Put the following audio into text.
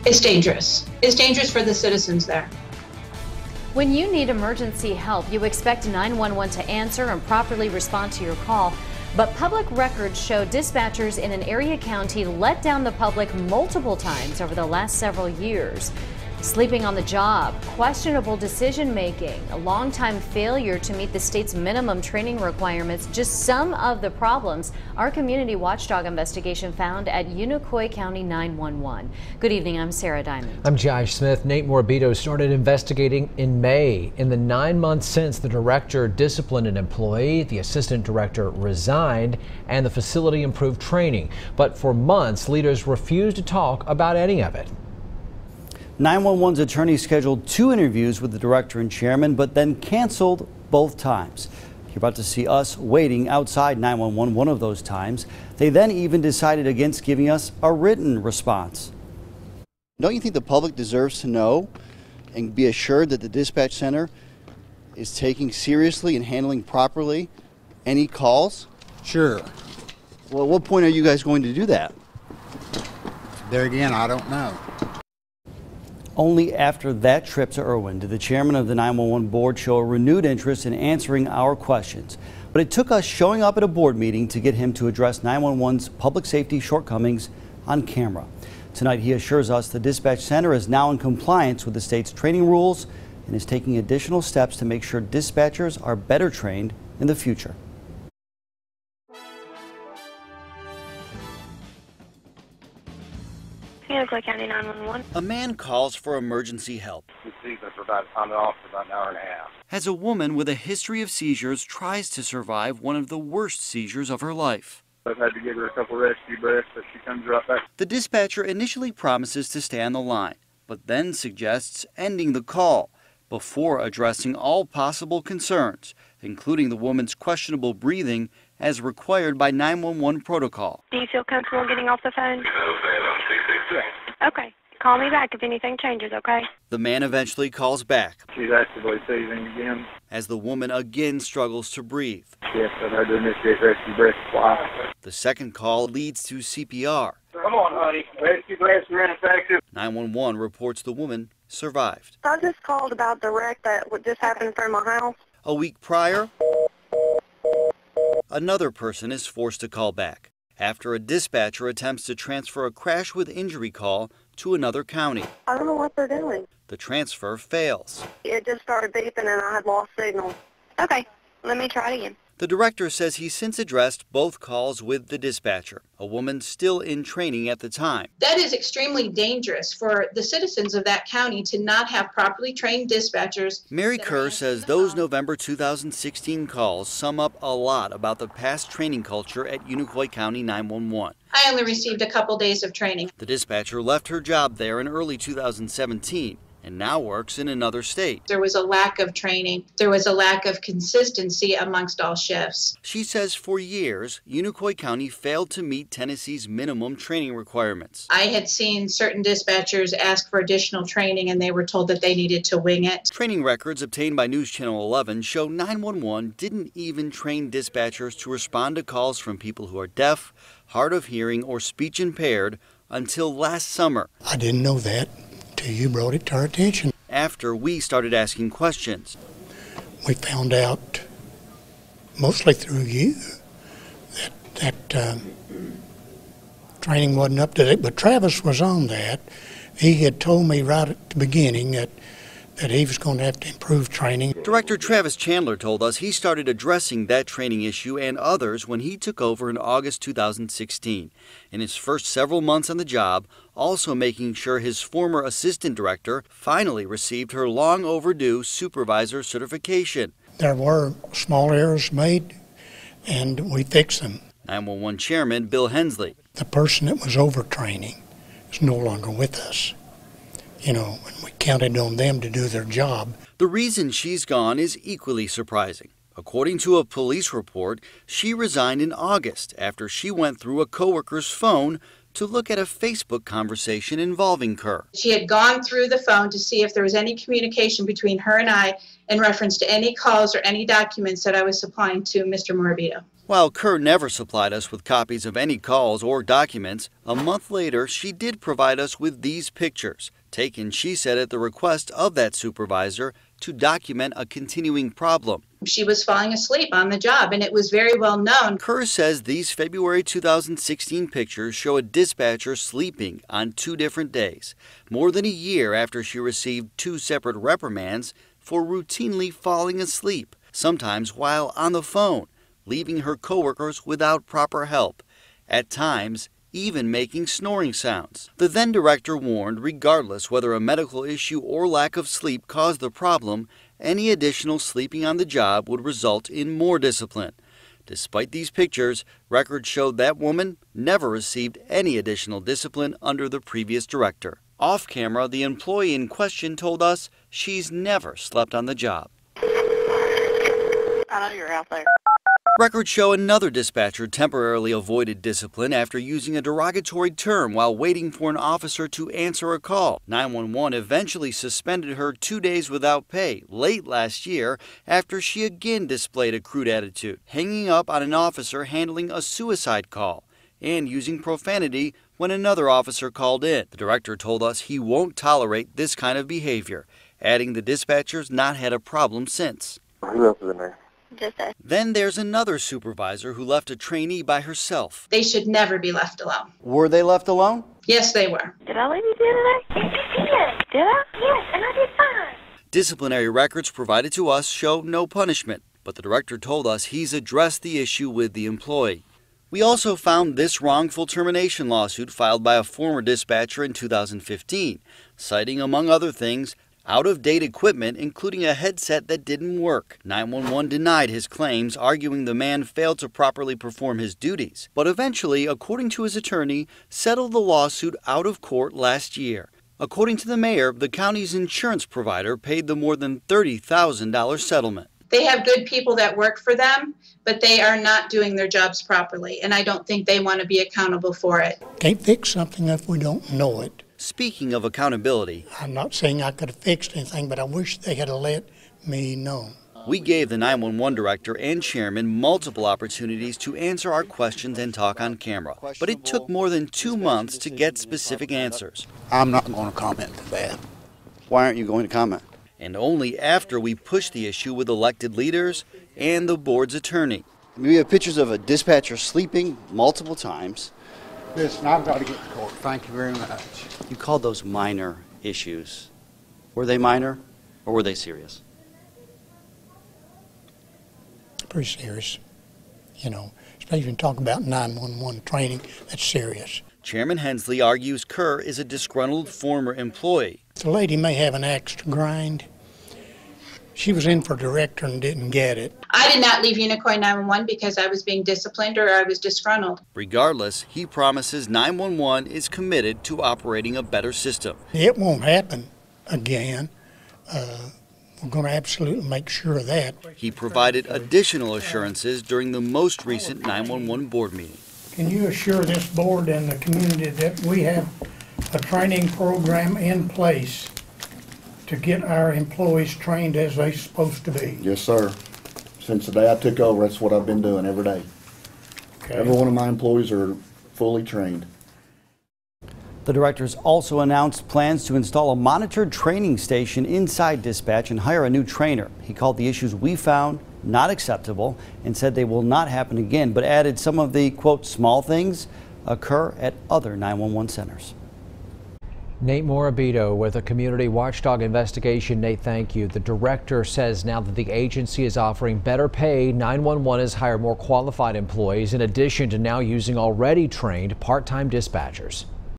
It's dangerous. It's dangerous for the citizens there. When you need emergency help, you expect 911 to answer and properly respond to your call. But public records show dispatchers in an area county let down the public multiple times over the last several years. Sleeping on the job, questionable decision making, a long-time failure to meet the state's minimum training requirements, just some of the problems our Community Watchdog investigation found at Unicoi County 911. Good evening, I'm Sarah Diamond. I'm Josh Smith. Nate Morabito started investigating in May. In the 9 months since, the director disciplined an employee, the assistant director resigned, and the facility improved training. But for months, leaders refused to talk about any of it. 911's attorney scheduled 2 interviews with the director and chairman, but then canceled both times. You're about to see us waiting outside 911 one of those times. They then even decided against giving us a written response. Don't you think the public deserves to know and be assured that the dispatch center is taking seriously and handling properly any calls? Sure. Well, at what point are you guys going to do that? There again, I don't know. Only after that trip to Irwin did the chairman of the 911 board show a renewed interest in answering our questions. But it took us showing up at a board meeting to get him to address 911's public safety shortcomings on camera. Tonight, he assures us the dispatch center is now in compliance with the state's training rules and is taking additional steps to make sure dispatchers are better trained in the future. Unicoi County 911. A man calls for emergency help. For about on and off for about an hour and a half. As a woman with a history of seizures tries to survive one of the worst seizures of her life. I've had to give her a couple rescue breaths, but she comes right back. The dispatcher initially promises to stay on the line, but then suggests ending the call before addressing all possible concerns, including the woman's questionable breathing as required by 911 protocol. Do you feel comfortable getting off the phone? Okay. Call me back if anything changes, okay? The man eventually calls back. She's actively seizing again. As the woman again struggles to breathe. Yes, I've had to initiate rescue breath supply. The second call leads to CPR. Come on, honey. Rescue breaths are ineffective. 911 reports the woman survived. I just called about the wreck that just happened in front of my house. A week prior, another person is forced to call back after a dispatcher attempts to transfer a crash with injury call to another county. I don't know what they're doing. The transfer fails. It just started beeping and I had lost signal. Okay, let me try it again. The director says he's since addressed both calls with the dispatcher, a woman still in training at the time. That is extremely dangerous for the citizens of that county to not have properly trained dispatchers. Mary Kerr says those November 2016 calls sum up a lot about the past training culture at Unicoi County 911. I only received a couple days of training. The dispatcher left her job there in early 2017 and now works in another state. There was a lack of training. There was a lack of consistency amongst all shifts. She says for years, Unicoi County failed to meet Tennessee's minimum training requirements. I had seen certain dispatchers ask for additional training and they were told that they needed to wing it. Training records obtained by News Channel 11 show 911 didn't even train dispatchers to respond to calls from people who are deaf, hard of hearing, or speech impaired until last summer. I didn't know that till you brought it to our attention. After we started asking questions. We found out, mostly through you, that training wasn't up to date, but Travis was on that. He had told me right at the beginning that he was going to have to improve training. Director Travis Chandler told us he started addressing that training issue and others when he took over in August 2016. In his first several months on the job, also making sure his former assistant director finally received her long overdue supervisor certification. There were small errors made, and we fixed them. 911 Chairman Bill Hensley. The person that was overtraining is no longer with us. And we counted on them to do their job. The reason she's gone is equally surprising. According to a police report, she resigned in August after she went through a coworker's phone to look at a Facebook conversation involving Kerr. She had gone through the phone to see if there was any communication between her and I in reference to any calls or any documents that I was supplying to Mr. Morabito. While Kerr never supplied us with copies of any calls or documents, a month later she did provide us with these pictures, taken, she said, at the request of that supervisor to document a continuing problem. She was falling asleep on the job, and it was very well known. Kerr says these February 2016 pictures show a dispatcher sleeping on 2 different days, more than a year after she received 2 separate reprimands for routinely falling asleep, sometimes while on the phone, leaving her coworkers without proper help, at times even making snoring sounds. The then director warned, regardless whether a medical issue or lack of sleep caused the problem, any additional sleeping on the job would result in more discipline. Despite these pictures, records showed that woman never received any additional discipline under the previous director. Off camera, the employee in question told us she's never slept on the job. I know you're out there. Records show another dispatcher temporarily avoided discipline after using a derogatory term while waiting for an officer to answer a call. 911 eventually suspended her 2 days without pay late last year after she again displayed a crude attitude, hanging up on an officer handling a suicide call and using profanity when another officer called in. The director told us he won't tolerate this kind of behavior, adding the dispatcher's not had a problem since. Who else is in there? Just us. Then there's another supervisor who left a trainee by herself. They should never be left alone. Were they left alone? Yes, they were. Did I leave you there today? Yes, did I? Yes, and I did fine. Disciplinary records provided to us show no punishment, but the director told us he's addressed the issue with the employee. We also found this wrongful termination lawsuit filed by a former dispatcher in 2015, citing, among other things, out-of-date equipment, including a headset that didn't work. 911 denied his claims, arguing the man failed to properly perform his duties, but eventually, according to his attorney, settled the lawsuit out of court last year. According to the mayor, the county's insurance provider paid the more than $30,000 settlement. They have good people that work for them, but they are not doing their jobs properly, and I don't think they want to be accountable for it. Can't fix something if we don't know it. Speaking of accountability, I'm not saying I could have fixed anything, but I wish they had let me know. we gave the 911 director and chairman multiple opportunities to answer our questions and talk on camera, but it took more than 2 months to get specific answers. I'm not going to comment to that. Why aren't you going to comment? And only after we pushed the issue with elected leaders and the board's attorney. We have pictures of a dispatcher sleeping multiple times. Listen, I've got to get to court. Thank you very much. You called those minor issues. Were they minor or were they serious? Pretty serious, you know, especially when you talk about 911 training, that's serious. Chairman Hensley argues Kerr is a disgruntled former employee. The lady may have an axe to grind. She was in for director and didn't get it. I did not leave Unicoi 911 because I was being disciplined or I was disgruntled. Regardless, he promises 911 is committed to operating a better system. It won't happen again. We're going to absolutely make sure of that. He provided additional assurances during the most recent 911 board meeting. Can you assure this board and the community that we have a training program in place to get our employees trained as they're supposed to be? Yes, sir. Since the day I took over, that's what I've been doing every day. Okay. Every one of my employees are fully trained. The directors also announced plans to install a monitored training station inside dispatch and hire a new trainer. He called the issues we found not acceptable and said they will not happen again, but added some of the, quote, small things occur at other 911 centers. Nate Morabito with a Community Watchdog investigation. Nate, thank you. The director says now that the agency is offering better pay, 911 has hired more qualified employees in addition to now using already trained part-time dispatchers.